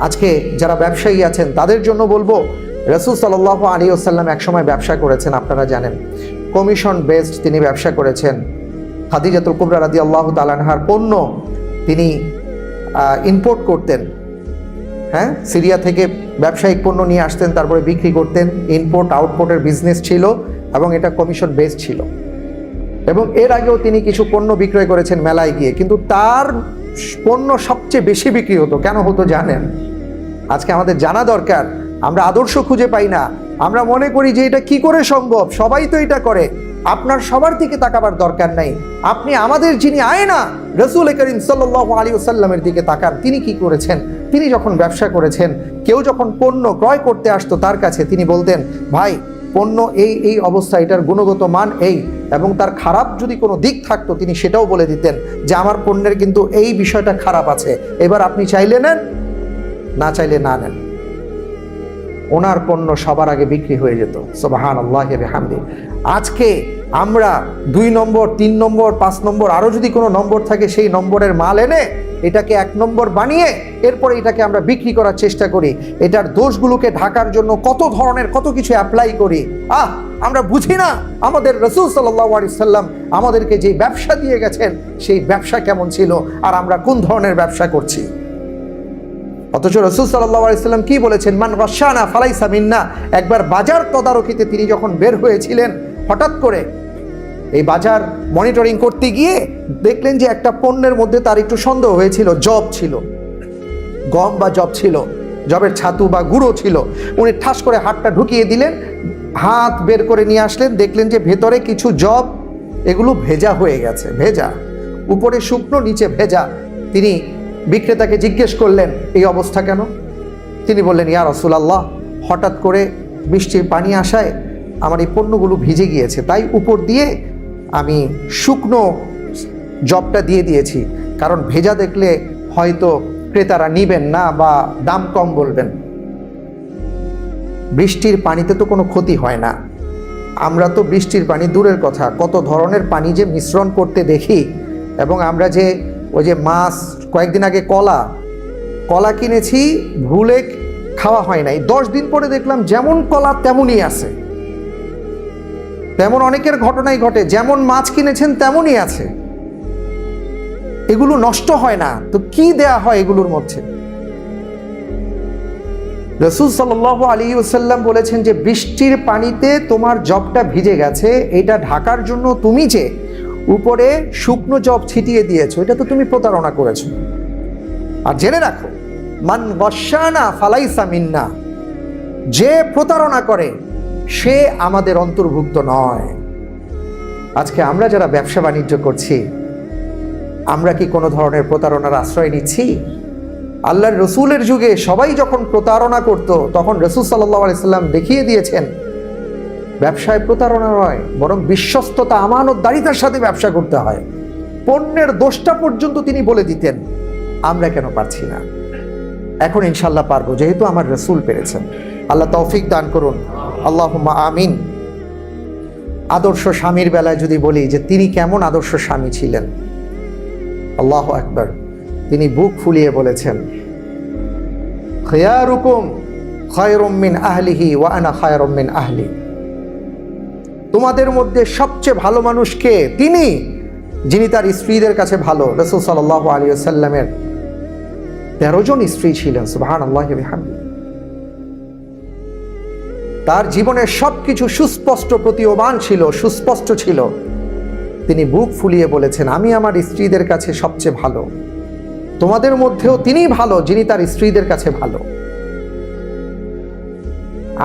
আজকে যারা ব্যবসায়ী আছেন তাদের জন্য বলবো, রাসূল সাল্লাল্লাহু আলাইহি ওয়াসাল্লাম একসময় ব্যবসা করেছেন, আপনারা জানেন, কমিশন বেসড তিনি ব্যবসা করেছেন। খাদিজাতুল কুবরা রাদিয়াল্লাহু তাআলা আনহার পণ্য তিনি ইম্পোর্ট করতেন, হ্যাঁ, সিরিয়া থেকে ব্যবসায়িক পণ্য নিয়ে আসতেন, তারপরে বিক্রি করতেন। ইম্পোর্ট আউটপোর্টের বিজনেস ছিল এবং এটা কমিশন বেসড ছিল। এবং এর আগেও তিনি কিছু পণ্য বিক্রয় করেছেন মেলায় গিয়ে, কিন্তু তার পণ্য সবচেয়ে বেশি বিক্রি হতো। কেন হতো জানেন? আজকে আমাদের জানা দরকার। আমরা আদর্শ খুঁজে পাই না, আমরা মনে করি যে এটা কি করে সম্ভব, সবাই তো এটা করে। আপনার সবার দিকে তাকাবার দরকার নাই, আপনি আমাদের যিনি আয়না রাসূল করিম সাল্লাল্লাহু আলাইহি ওয়াসাল্লামের দিকে তাকান। তিনি কি করেছেন? তিনি যখন ব্যবসা করেছেন, কেউ যখন পণ্য ক্রয় করতে আসতো তার কাছে, তিনি বলতেন, ভাই পণ্য এই এই অবস্থা, এটার গুণগত মান এই, এবং তার খারাপ যদি কোনো দিক থাকতো তিনি সেটাও বলে দিতেন যে আমার পণ্যের কিন্তু এই বিষয়টা খারাপ আছে, এবার আপনি চাইলে নেন, না চাইলে না নেন। ওনার পণ্য সবার আগে বিক্রি হয়ে যেত। সুবহানাল্লাহি ওয়া বিহামদিহি। আজকে আমরা 2 নম্বর, 3 নম্বর, 5 নম্বর, আরও যদি কোনো নম্বর থাকে সেই নম্বরের মাল এনে এটাকে 1 নম্বর বানিয়ে এরপরে এটাকে আমরা বিক্রি করার চেষ্টা করি। এটার দোষগুলোকে ঢাকার জন্য কত ধরনের কত কিছু অ্যাপ্লাই করি। আমরা বুঝি না আমাদের রাসূল সাল্লাল্লাহু আলাইহি ওয়াসাল্লাম আমাদেরকে যে ব্যবসা দিয়ে গেছেন সেই ব্যবসা কেমন ছিল, আর আমরা কোন ধরনের ব্যবসা করছি। অথচ রাসূল সাল্লাল্লাহু আলাইহি ওয়াসাল্লাম কি বলেছেন? মান গাশশানা ফালাইসা মিন্না। একবার বাজার তদারকিতে তিনি যখন বের হয়েছিলেন, হঠাৎ করে এই বাজার মনিটরিং করতে গিয়ে দেখলেন যে একটা পণ্যের মধ্যে তার একটু সন্দেহ হয়েছিল, জব ছিল, গম বা জব ছিল, জবের ছাতু বা গুঁড়ো ছিল। উনি ঠাস করে হাতটা ঢুকিয়ে দিলেন, হাত বের করে নিয়ে আসলেন, দেখলেন যে ভেতরে কিছু জব, এগুলো ভেজা হয়ে গেছে, ভেজা, উপরে শুকনো নিচে ভেজা। তিনি বিক্রেতাকে জিজ্ঞেস করলেন, এই অবস্থা কেন? তিনি বললেন, ইয়া রাসূলুল্লাহ, হঠাৎ করে বৃষ্টির পানি আসায় আমার এই পণ্যগুলো ভিজে গিয়েছে, তাই উপর দিয়ে আমি শুকনো জবটা দিয়ে দিয়েছি, কারণ ভেজা দেখলে হয়তো ক্রেতারা নিবেন না বা দাম কম বলবেন। বৃষ্টির পানিতে তো কোনো ক্ষতি হয় না। আমরা তো বৃষ্টির পানি দূরের কথা, কত ধরনের পানি যে মিশ্রণ করতে দেখি। এবং আমরা যে ওই যে মাছ, কয়েকদিন আগে কলা কিনেছি, ভুলে খাওয়া হয় নাই, 10 দিন পরে দেখলাম যেমন কলা তেমনই আছে। তেমন অনেকের ঘটনাই ঘটে, যেমন মাছ কিনেছেন তেমনই আছে, এগুলো নষ্ট হয় না। তো কি দেয়া হয় এগুলোর মধ্যে? রাসূল সাল্লাল্লাহু আলাইহি ওয়াসাল্লাম বলেছেন যে বৃষ্টির পানিতে তোমার জবটা ভিজে গেছে, এটা ঢাকার জন্য তুমি যে উপরে শুকনো জব ছিটিয়ে দিয়েছো, এটা তো তুমি প্রতারণা করেছো। আর জেনে রাখো, মান গাশশানা ফালাইসা মিন্না, যে প্রতারণা করে সে আমাদের অন্তর্ভুক্ত নয়। আজকে আমরা যারা ব্যবসা বাণিজ্য করছি, আমরা কি কোনো ধরনের প্রতারণার আশ্রয় নিচ্ছি? আল্লাহর রসুলের যুগে সবাই যখন প্রতারণা করত, তখন রাসূল সাল্লাল্লাহু আলাইহি ওয়াসাল্লাম দেখিয়ে দিয়েছেন ব্যবসায় প্রতারণা নয়, বরং বিশ্বস্ততা, আমানতদারিতার সাথে ব্যবসা করতে হয়। পণ্যের দোষটা পর্যন্ত তিনি বলে দিতেন। আমরা কেন পারছি না? এখন ইনশাল্লাহ পারবো, যেহেতু আমার রাসূল পেরেছেন। আল্লাহ তৌফিক দান করুন, আল্লাহুম্মা আমিন। আদর্শ স্বামীর বেলায় যদি বলি যে তিনি কেমন আদর্শ স্বামী ছিলেন, আল্লাহু আকবার, তিনি বুক ফুলিয়ে বলেছেন, খায়রুকুম খায়রুম মিন আহলিহি ওয়া আনা খায়রুম মিন আহলি। তোমাদের মধ্যে সবচেয়ে ভালো মানুষ কে? তিনি, যিনি তার স্ত্রীদের কাছে ভালো। রাসূল সাল্লাল্লাহু আলাইহি ওয়াসাল্লামের 13 জন স্ত্রী ছিলেন। সুবহানাল্লাহি ওয়া বিহামদিহি। তার জীবনের সবকিছু সুস্পষ্ট প্রতীয়মান ছিল, সুস্পষ্ট ছিল। তিনি বুক ফুলিয়ে বলেছেন, আমি আমার স্ত্রীদের কাছে সবচেয়ে ভালো। তোমাদের মধ্যেও তিনি ভালো, যিনি তার স্ত্রীদের কাছে ভালো।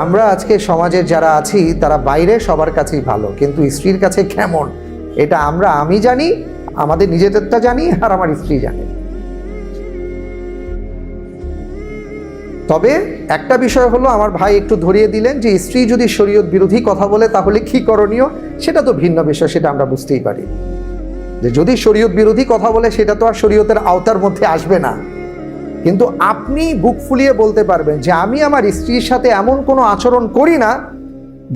আমরা আজকে সমাজের যারা আছি তারা বাইরে সবার কাছেই ভালো, কিন্তু স্ত্রীর কাছে কেমন এটা আমি জানি, আমাদের নিজেদেরটা জানি, আর আমার স্ত্রী জানে। তবে একটা বিষয় হলো, আমার ভাই একটু ধরিয়ে দিলেন যে স্ত্রী যদি শরীয়ত বিরোধী কথা বলে তাহলে কি করণীয়, সেটা তো ভিন্ন বিষয়, সেটা আমরা বুঝতেই পারি যে যদি শরীয়ত বিরোধী কথা বলে সেটা তো আর শরীয়তের আওতার মধ্যে আসবে না। কিন্তু আপনি বুক ফুলিয়ে বলতে পারবেন যে আমি আমার স্ত্রীর সাথে এমন কোনো আচরণ করি না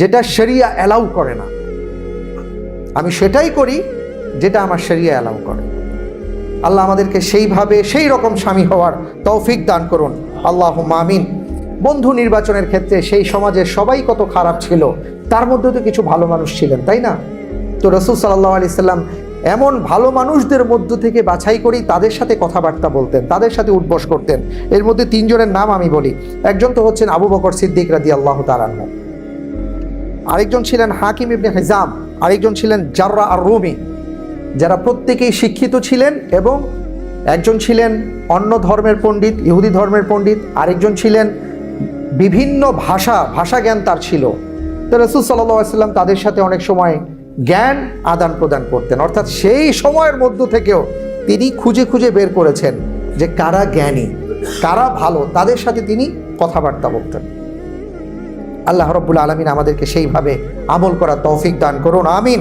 যেটা শরিয়া অ্যালাউ করে না, আমি সেটাই করি যেটা আমার শরিয়া অ্যালাউ করে। আল্লাহ আমাদেরকে সেইভাবে সেই রকম স্বামী হওয়ার তৌফিক দান করুন। আল্লাহুম্মা আমিন। বন্ধু নির্বাচনের ক্ষেত্রে সেই সমাজের সবাই কত খারাপ ছিল, তার মধ্যে তো কিছু ভালো মানুষ ছিলেন, তাই না? তো রাসূল সাল্লাল্লাহু আলাইহি সাল্লাম এমন ভালো মানুষদের মধ্য থেকে বাছাই করেই তাদের সাথে কথাবার্তা বলতেন, তাদের সাথে উঠবস করতেন। এর মধ্যে তিনজনের নাম আমি বলি। একজন তো হচ্ছেন আবু বকর সিদ্দিক রাদিয়াল্লাহু তাআলা আনহু, আরেকজন ছিলেন হাকিম ইবনে হিজাম, আরেকজন ছিলেন জাররা আর রুমি, যারা প্রত্যেকেই শিক্ষিত ছিলেন, এবং একজন ছিলেন অন্য ধর্মের পণ্ডিত, ইহুদি ধর্মের পণ্ডিত, আরেকজন ছিলেন বিভিন্ন ভাষা জ্ঞান তার ছিল। তো রাসূল সাল্লাল্লাহু আলাইহি সাল্লাম তাদের সাথে অনেক সময় জ্ঞান আদান প্রদান করতেন, অর্থাৎ সেই সময়ের মধ্য থেকেও তিনি খুঁজে খুঁজে বের করেছেন যে কারা জ্ঞানী, কারা ভালো, তাদের সাথে তিনি কথাবার্তা বলতেন। আল্লাহ রাব্বুল আলামিন আমাদেরকে সেইভাবে আমল করার তৌফিক দান করুন, আমিন।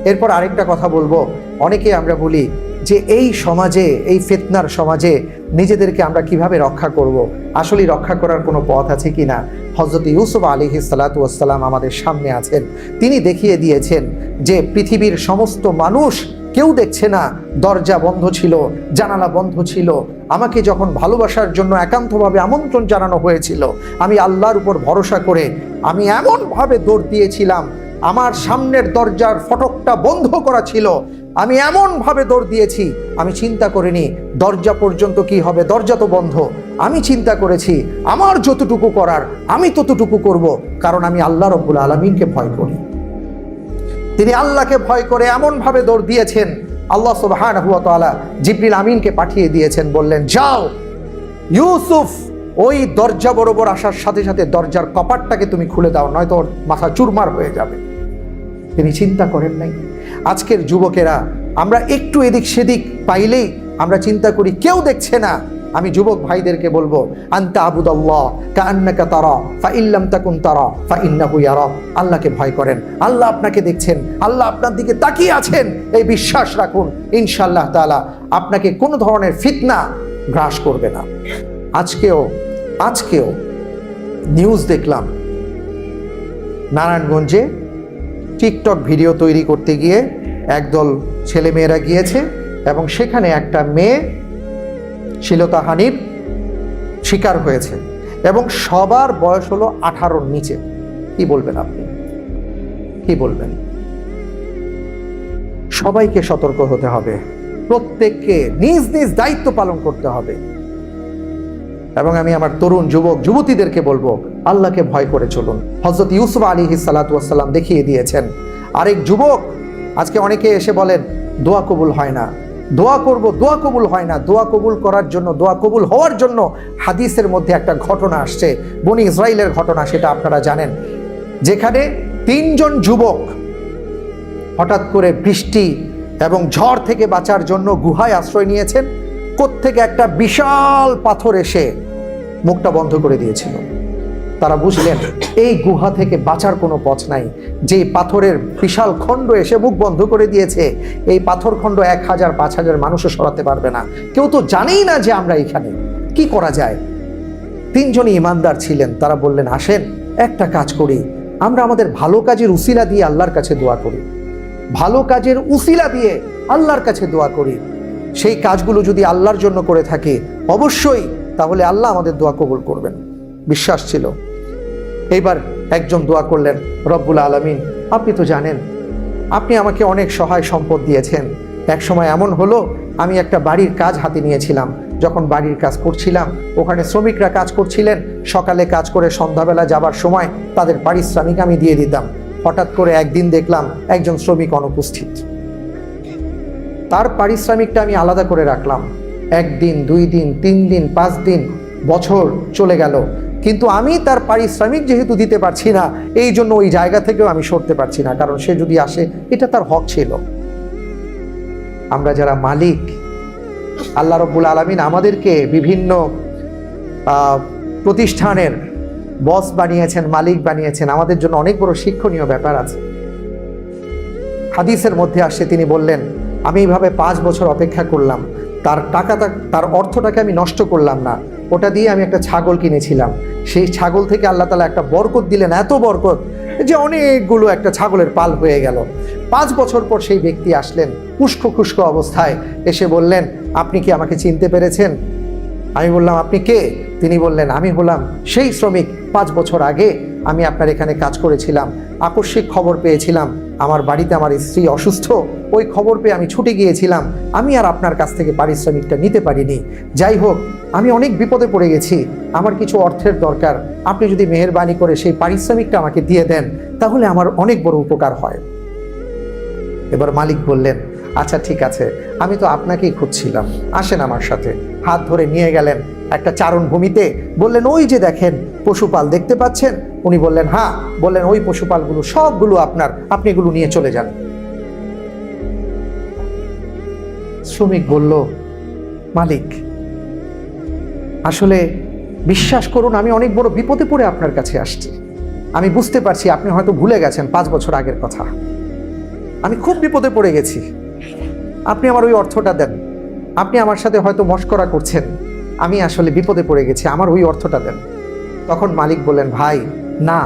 এরপর আরেকটা কথা বলবো, অনেকে আমরা বলি যে এই সমাজে, এই ফিতনার সমাজে নিজেদেরকে আমরা কিভাবে রক্ষা করব। আসলে রক্ষা করার কোনো পথ আছে কি না? হযরত ইউসুফ আলাইহিস সালাতু ওয়াস সালাম আমাদের সামনে আছেন। তিনি দেখিয়ে দিয়েছেন যে পৃথিবীর সমস্ত মানুষ কেউ দেখছে না, দরজা বন্ধ ছিল, জানালা বন্ধ ছিল। আমাকে যখন ভালোবাসার জন্য একান্তভাবে আমন্ত্রণ জানানো হয়েছিল, আমি আল্লাহর উপর ভরসা করে আমি এমনভাবে দৌড় দিয়েছিলাম, আমার সামনের দরজার ফটকটা বন্ধ করা ছিল, আমি এমনভাবে দৌড় দিয়েছি, আমি চিন্তা করিনি দরজা পর্যন্ত কি হবে, দরজা তো বন্ধ। আমি চিন্তা করেছি আমার যতটুকু করার আমি ততটুকু করব, কারণ আমি আল্লাহ রাব্বুল আলামিনকে ভয় করি। তিনি আল্লাহকে ভয় করে এমনভাবে দৌড় দিয়েছেন, আল্লাহ সুবহানাহু ওয়া তাআলা জিবরিল আমিনকে পাঠিয়ে দিয়েছেন, বললেন যাও ইউসুফ ওই দরজা বরাবর আসার সাথে সাথে দরজার কপাটটাকে তুমি খুলে দাও, নয়তো ওর মাথা চুরমার হয়ে যাবে। তিনি চিন্তা করেন নাই। আজকের যুবকেরা আমরা একটু এদিক সেদিক পাইলেই আমরা চিন্তা করি কেউ দেখছে না। আমি যুবক ভাইদেরকে বলবো, আনতা আবুদাল্লাহ কাআন্নাকা তারা ফাইন লাম তাকুন তারা ফাইন্নাহু ইয়ারা। আল্লাহকে ভয় করেন, আল্লাহ আপনাকে দেখছেন, আল্লাহ আপনার দিকে তাকিয়ে আছেন, এই বিশ্বাস রাখুন, ইনশাআল্লাহ তাআলা আপনাকে কোনো ধরনের ফিতনা গ্রাস করবে না। আজকেও নিউজ দেখলাম, নারায়ণগঞ্জে টিকটক ভিডিও তৈরি করতে গিয়ে একদল ছেলেমেয়েরা গিয়েছে এবং সেখানে একটা মেয়ে শ্লীলতাহানির শিকার হয়েছে এবং সবার বয়স হলো 18-র নিচে। কি বলবেন আপনি? কি বলবেন? সবাইকে সতর্ক হতে হবে, প্রত্যেককে নিজ নিজ দায়িত্ব পালন করতে হবে। এবং আমি আমার তরুণ যুবক যুবতীদেরকে বলবো, আল্লাহকে ভয় করে চলুন। হযরত ইউসুফ আলাইহিস সালাতু ওয়াস সালাম দেখিয়ে দিয়েছেন। আরেক যুবক, আজকে অনেকে এসে বলেন দোয়া কবুল হয় না, দোয়া করব, দোয়া কবুল হয় না। দোয়া কবুল করার জন্য, দোয়া কবুল হওয়ার জন্য হাদিসের মধ্যে একটা ঘটনা আসছে, বনি ইসরাইলের ঘটনা, সেটা আপনারা জানেন, যেখানে 3 জন যুবক হঠাৎ করে বৃষ্টি এবং ঝড় থেকে বাঁচার জন্য গুহায় আশ্রয় নিয়েছেন। কোত্থেকে একটা বিশাল পাথর এসে মুখটা বন্ধ করে দিয়েছিল। তারা বুঝলেন এই গুহা থেকে বাঁচার কোনো পথ নাই। যে পাথরের বিশাল খণ্ড এসে মুখ বন্ধ করে দিয়েছে, এই পাথর খণ্ড 1000-5000 মানুষও সরাতে পারবে না। কেউ তো জানেই না যে আমরা এখানে, কি করা যায়? 3 জনই ইমানদার ছিলেন। তারা বললেন, আসেন একটা কাজ করি, আমরা আমাদের ভালো কাজের উসিলা দিয়ে আল্লাহর কাছে দোয়া করি, ভালো কাজের উসিলা দিয়ে আল্লাহর কাছে দোয়া করি। সেই কাজগুলো যদি আল্লাহর জন্য করে থাকি অবশ্যই তাহলে আল্লাহ আমাদের দোয়া কবুল করবেন। বিশ্বাস ছিল। এইবার একজন দোয়া করলেন, রব্বুল আলামিন আপনি তো জানেন আপনি আমাকে অনেক সহায় সম্পদ দিয়েছেন। এক সময় এমন হলো, আমি একটা বাড়ির কাজ হাতে নিয়েছিলাম। যখন বাড়ির কাজ করছিলাম, ওখানে শ্রমিকরা কাজ করছিলেন। সকালে কাজ করে সন্ধ্যাবেলা যাবার সময় তাদের পারিশ্রমিক আমি দিয়ে দিতাম। হঠাৎ করে একদিন দেখলাম একজন শ্রমিক অনুপস্থিত। তার পারিশ্রমিকটা আমি আলাদা করে রাখলাম। 1 দিন, 2 দিন, 3 দিন, 5 দিন, বছর চলে গেল, কিন্তু আমি তার পারিশ্রমিক যেহেতু দিতে পারছি না, এই জন্য ওই জায়গা থেকেও আমি সরতে পারছি না, কারণ সে যদি আসে এটা তার হক ছিল। আমরা যারা মালিক, আল্লাহ রাব্বুল আলামিন আমাদেরকে বিভিন্ন প্রতিষ্ঠানের বস বানিয়েছেন, মালিক বানিয়েছেন, আমাদের জন্য অনেক বড় শিক্ষণীয় ব্যাপার আছে। হাদিসের মধ্যে আসছে, তিনি বললেন আমি এইভাবে 5 বছর অপেক্ষা করলাম, তার অর্থটাকে আমি নষ্ট করলাম না। ওটা দিয়ে আমি একটা ছাগল কিনেছিলাম। সেই ছাগল থেকে আল্লাহ তাআলা একটা বরকত দিলেন, এত বরকত যে অনেকগুলো একটা ছাগলের পাল হয়ে গেল। 5 বছর পর সেই ব্যক্তি আসলেন উস্কো খুস্কো অবস্থায়, এসে বললেন আপনি কি আমাকে চিনতে পেরেছেন? আমি বললাম, আপনি কে? তিনি বললেন, আমি হলাম সেই শ্রমিক, 5 বছর আগে আমি আপনার এখানে কাজ করেছিলাম। আকস্মিক খবর পেয়েছিলাম আমার বাড়িতে আমার স্ত্রী অসুস্থ, ওই খবর পেয়ে আমি ছুটে গিয়েছিলাম। আমি আর আপনার কাছ থেকে পারিশ্রমিকটা নিতে পারিনি। যাই হোক, আমি অনেক বিপদে পড়ে গেছি, আমার কিছু অর্থের দরকার। আপনি যদি মেহেরবানি করে সেই পারিশ্রমিকটা আমাকে দিয়ে দেন, তাহলে আমার অনেক বড় উপকার হয়। এবার মালিক বললেন, আচ্ছা ঠিক আছে, আমি তো আপনাকেই খুঁজছিলাম, আসেন আমার সাথে। হাত ধরে নিয়ে গেলেন একটা চারণভূমিতে, বললেন, ওই যে দেখেন পশুপাল দেখতে পাচ্ছেন? উনি বললেন, হ্যাঁ। বললেন, ওই পশুপালগুলো সবগুলো আপনার, আপনি এগুলো নিয়ে চলে যান। শ্রমিক বলল, মালিক আসলে বিশ্বাস করুন, আমি অনেক বড় বিপদে পড়ে আপনার কাছে আসছি। আমি বুঝতে পারছি আপনি হয়তো ভুলে গেছেন 5 বছর আগের কথা। আমি খুব বিপদে পড়ে গেছি, আপনি আমার ওই অর্থটা দেন। আপনি আমার সাথে হয়তো মশকরা করছেন, আমি আসলে বিপদে পড়ে গেছি, আমার ওই অর্থটা দেন। তখন মালিক বললেন, ভাই না,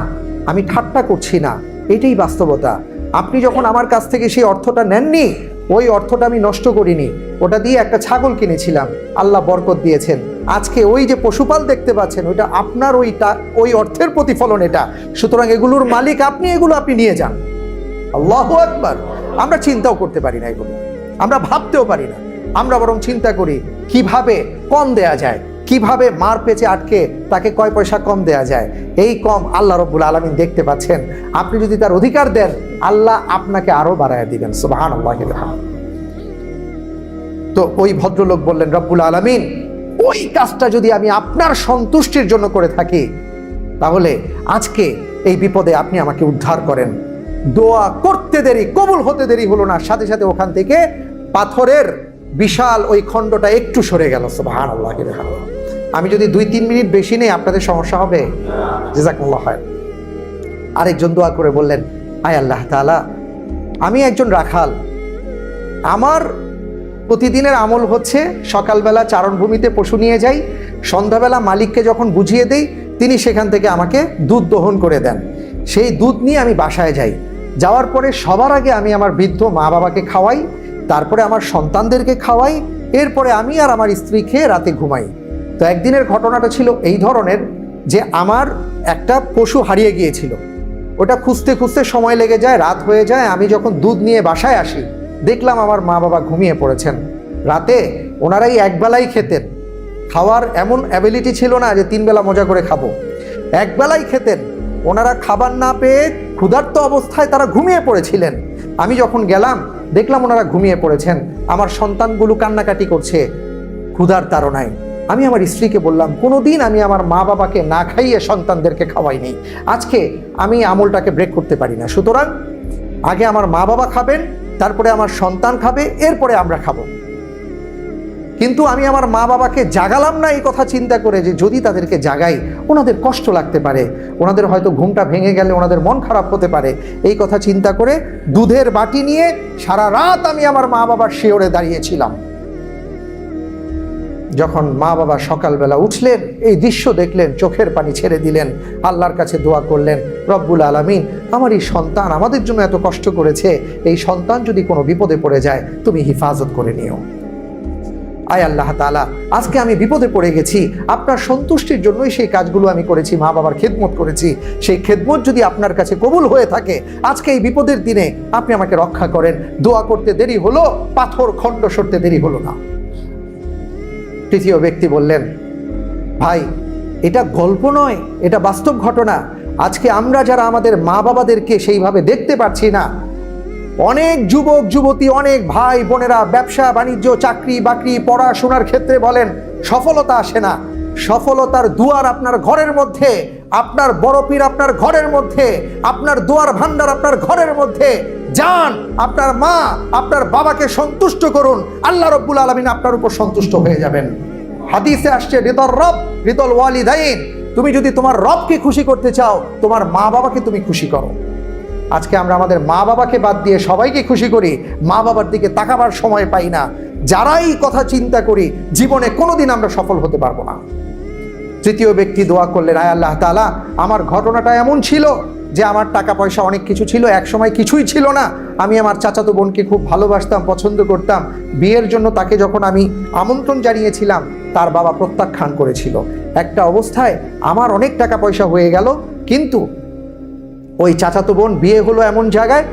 আমি ঠাট্টা করছি না, এটাই বাস্তবতা। আপনি যখন আমার কাছ থেকে সেই অর্থটা নেননি, ওই অর্থটা আমি নষ্ট করিনি, ওটা দিয়ে একটা ছাগল কিনেছিলাম, আল্লাহ বরকত দিয়েছেন। আজকে ওই যে পশুপাল দেখতে পাচ্ছেন, ওইটা আপনার ওই অর্থের প্রতিফলন এটা। সুতরাং এগুলোর মালিক আপনি, এগুলো আপনি নিয়ে যান। আল্লাহু আকবার। আমরা চিন্তাও করতে পারি না এগুলো, আমরা ভাবতেও পারি না। আমরা বরং চিন্তা করি কিভাবে কম দেয়া যায়, কিভাবে মার পেঁচে আটকে তাকে কয় পয়সা কম দেয়া যায়। এই কম আল্লাহ রব্বুল আলামিন দেখতে পাচ্ছেন। আপনি যদি তার অধিকার দেন, আল্লাহ আপনাকে আরো বাড়ায় দিবেন। সুবহানাল্লাহ। তো ওই ভদ্রলোক বললেন, রব্বুল আলামিন, ওই কাজটা যদি আমি আপনার সন্তুষ্টির জন্য করে থাকি, তাহলে আজকে এই বিপদে আপনি আমাকে উদ্ধার করেন। দোয়া করতে দেরি, কবুল হতে দেরি হলো না, সাথে সাথে ওখান থেকে পাথরের বিশাল ওই খণ্ডটা একটু সরে গেল। সুবহানাল্লাহ। আমি যদি 2-3 মিনিট বেশি নেই, আপনাদের সমস্যা হবে? জাযাকুমুল্লাহ খায়র। আরেকজন দোয়া করে বললেন, আয় আল্লাহ তাআলা, আমি একজন রাখাল, আমার প্রতিদিনের আমল হচ্ছে সকালবেলা চারণভূমিতে পশু নিয়ে যাই, সন্ধ্যাবেলা মালিককে যখন বুঝিয়ে দেই, তিনি সেখান থেকে আমাকে দুধ দহন করে দেন। সেই দুধ নিয়ে আমি বাসায় যাই, যাওয়ার পরে সবার আগে আমি আমার বৃদ্ধ মা বাবাকে খাওয়াই, তারপরে আমার সন্তানদেরকে খাওয়াই, এরপরে আমি আর আমার স্ত্রী খেয়ে রাতে ঘুমাই। তো একদিনের ঘটনাটা ছিল এই ধরনের যে আমার একটা পশু হারিয়ে গিয়েছিল, ওটা খুঁজতে খুঁজতে সময় লেগে যায়, রাত হয়ে যায়। আমি যখন দুধ নিয়ে বাসায় আসি, দেখলাম আমার মা বাবা ঘুমিয়ে পড়েছেন। রাতে ওনারাই একবেলাই খেতেন, খাওয়ার এমন অ্যাবিলিটি ছিল না যে 3 বেলা মজা করে খাবো, একবেলাই খেতেন। ওনারা খাবার না পেয়ে ক্ষুধার্ত অবস্থায় তারা ঘুমিয়ে পড়েছিলেন। আমি যখন গেলাম, দেখলাম ওনারা ঘুমিয়ে পড়েছেন, আমার সন্তানগুলো কান্নাকাটি করছে ক্ষুধার তাড়নায়। আমি আমার স্ত্রীকে বললাম, কোনোদিন আমি আমার মা বাবাকে না খাইয়ে সন্তানদেরকে খাওয়াইনি, আজকে আমি আমলটাকে ব্রেক করতে পারি না। সুতরাং আগে আমার মা বাবা খাবেন, তারপরে আমার সন্তান খাবে, এরপরে আমরা খাবো। কিন্তু আমি আমার মা বাবাকে জাগালাম না এই কথা চিন্তা করে যে যদি তাদেরকে জাগাই ওনাদের কষ্ট লাগতে পারে, ওনাদের হয়তো ঘুমটা ভেঙে গেলে ওনাদের মন খারাপ হতে পারে। এই কথা চিন্তা করে দুধের বাটি নিয়ে সারা রাত আমি আমার মা বাবার শিয়রে দাঁড়িয়েছিলাম। যখন মা বাবা সকালবেলা উঠলেন, এই দৃশ্য দেখলেন, চোখের পানি ছেড়ে দিলেন, আল্লাহর কাছে দোয়া করলেন, রব্বুল আলামিন, আমার এই সন্তান আমাদের জন্য এত কষ্ট করেছে, এই সন্তান যদি কোনো বিপদে পড়ে যায় তুমি হিফাজত করে নিও। আয় আল্লাহ তাআলা, আজকে আমি বিপদে পড়ে গেছি, আপনার সন্তুষ্টির জন্যই সেই কাজগুলো আমি করেছি, মা বাবার খেদমত করেছি। সেই খেদমত যদি আপনার কাছে কবুল হয়ে থাকে, আজকে এই বিপদের দিনে আপনি আমাকে রক্ষা করেন। দোয়া করতে দেরি হলো, পাথর খণ্ড সরতে দেরি হলো না। তৃতীয় ব্যক্তি বললেন, ভাই এটা গল্প নয়, এটা বাস্তব ঘটনা। আজকে আমরা যারা আমাদের মা বাবাদেরকে সেইভাবে দেখতে পাচ্ছি না, অনেক যুবক যুবতী, অনেক ভাই বোনেরা ব্যবসা বাণিজ্য, চাকরি বাকরি, পড়াশোনার ক্ষেত্রে বলেন, সফলতা আসে না। সফলতার দুয়ার আপনার ঘরের মধ্যে, আপনার বড় পীর আপনার ঘরের মধ্যে, আপনার দুয়ার ভান্ডার আপনার ঘরের মধ্যে। যান, আপনার মা আপনার বাবাকে সন্তুষ্ট করুন, আল্লাহ রব্বুল আলামিন আপনার উপর সন্তুষ্ট হয়ে যাবেন। হাদিসে আসছে, রিদল রব রিদল ওয়ালিদাইন। তুমি যদি তোমার রবকে খুশি করতে চাও, তোমার মা বাবাকে তুমি খুশি করো। আজকে আমরা আমাদের মা বাবাকে বাদ দিয়ে সবাইকে খুশি করি, মা বাবার দিকে তাকাবার সময় পাই না। যারাই কথা চিন্তা করি, জীবনে কোনোদিন আমরা সফল হতে পারবো না। তৃতীয় ব্যক্তি দোয়া করলেন, আয় আল্লাহ তাআলা, আমার ঘটনাটা এমন ছিল যে আমার টাকা পয়সা অনেক কিছু ছিল, এক সময় কিছুই ছিল না। আমি আমার চাচাতো বোনকে খুব ভালোবাসতাম, পছন্দ করতাম। বিয়ের জন্য তাকে যখন আমি আমন্ত্রণ জানিয়েছিলাম, তার বাবা প্রত্যাখ্যান করেছিল। একটা অবস্থায় আমার অনেক টাকা পয়সা হয়ে গেল, কিন্তু ওই চাচাতো বোন বিয়ে হলো এমন জায়গায়,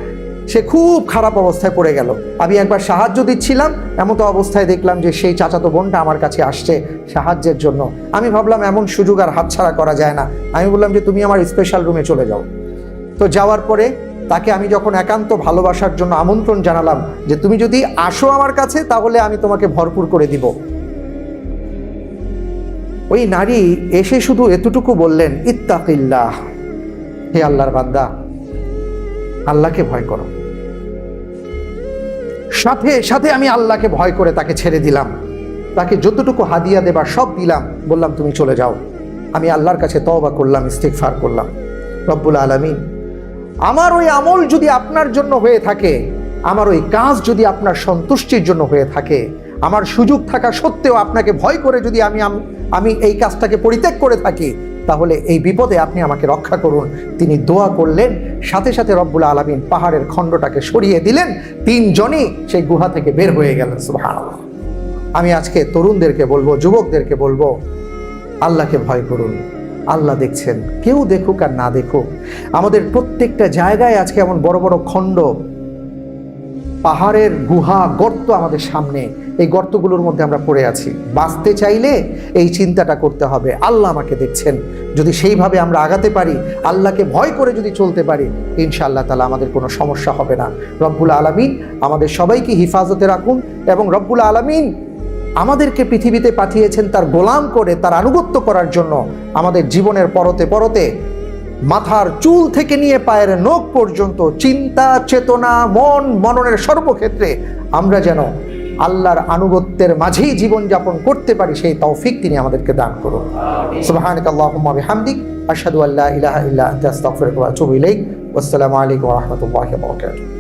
সে খুব খারাপ অবস্থায় পড়ে গেল। আমি একবার সাহায্য দিচ্ছিলাম, এমন তো অবস্থায় দেখলাম যে সেই চাচাতো বোনটা আমার কাছে আসছে সাহায্যের জন্য। আমি ভাবলাম এমন সুযোগ আর হাতছাড়া করা যায় না। আমি বললাম যে তুমি আমার স্পেশাল রুমে চলে যাও। তো যাওয়ার পরে তাকে আমি যখন একান্ত ভালোবাসার জন্য আমন্ত্রণ জানালাম যে তুমি যদি আসো আমার কাছে তাহলে আমি তোমাকে ভরপুর করে দিব, ওই নারী এসে শুধু এতটুকু বললেন, ইত্তাকিল্লাহ, হে আল্লাহর বান্দা, আল্লাহকে ভয় করো। সাথে সাথে আমি আল্লাহকে ভয় করে তাকে ছেড়ে দিলাম, তাকে যতটুকু হাদিয়া দেবার সব দিলাম, বললাম তুমি চলে যাও। আমি আল্লাহর কাছে তওবা করলাম, ইস্তিগফার করলাম। রব্বুল আলামিন, আমার ওই আমল যদি আপনার জন্য হয়ে থাকে, আমার ওই কাজ যদি আপনার সন্তুষ্টির জন্য হয়ে থাকে, আমার সুযোগ থাকা সত্ত্বেও আপনাকে ভয় করে যদি আমি এই কাজটাকে পরিত্যাগ করে থাকি, তাহলে এই বিপদে আপনি আমাকে রক্ষা করুন। তিনি দোয়া করলেন, সাথে সাথে রব্বুল আলামিন পাহাড়ের খণ্ডটাকে সরিয়ে দিলেন, তিনজনই সেই গুহা থেকে বের হয়ে গেলেন। সুবহানাল্লাহ। আমি আজকে তরুণদেরকে বলবো, যুবকদেরকে বলবো, আল্লাহকে ভয় করুন। আল্লাহ দেখছেন, কেউ দেখুক আর না দেখুক। আমাদের প্রত্যেকটা জায়গায় আজকে এমন বড় বড় খণ্ড, পাহাড়ের গুহা, গর্ত আমাদের সামনে, এই গর্তগুলোর মধ্যে আমরা পড়ে আছি। বাঁচতে চাইলে এই চিন্তাটা করতে হবে, আল্লাহ আমাকে দেখছেন। যদি সেইভাবে আমরা আগাতে পারি, আল্লাহকে ভয় করে যদি চলতে পারি, ইনশাআল্লাহ তাআলা আমাদের কোনো সমস্যা হবে না। রব্বুল আলামিন আমাদের সবাইকে হিফাজতে রাখুন, এবং রব্বুল আলামিন আমাদেরকে পৃথিবীতে পাঠিয়েছেন তার গোলাম করে, তার আনুগত্য করার জন্য। আমাদের জীবনের পরতে পরতে, মাথার চুল থেকে নিয়ে পায়ের নখ পর্যন্ত, চিন্তা চেতনা মননের সর্বক্ষেত্রে আমরা যেন আল্লাহর আনুগত্যের মাঝেই জীবনযাপন করতে পারি, সেই তৌফিক তিনি আমাদেরকে দান করুন। সুবহানাকাল্লাহুম্মা বিহামদিক, আশহাদু আল্লা ইলাহা ইল্লা আনতা, আস্তাগফিরুকা ওয়া আতুবু ইলাইক। ওয়াসসালামু আলাইকুম ওয়া রাহমাতুল্লাহি ওয়া বারাকাতুহু।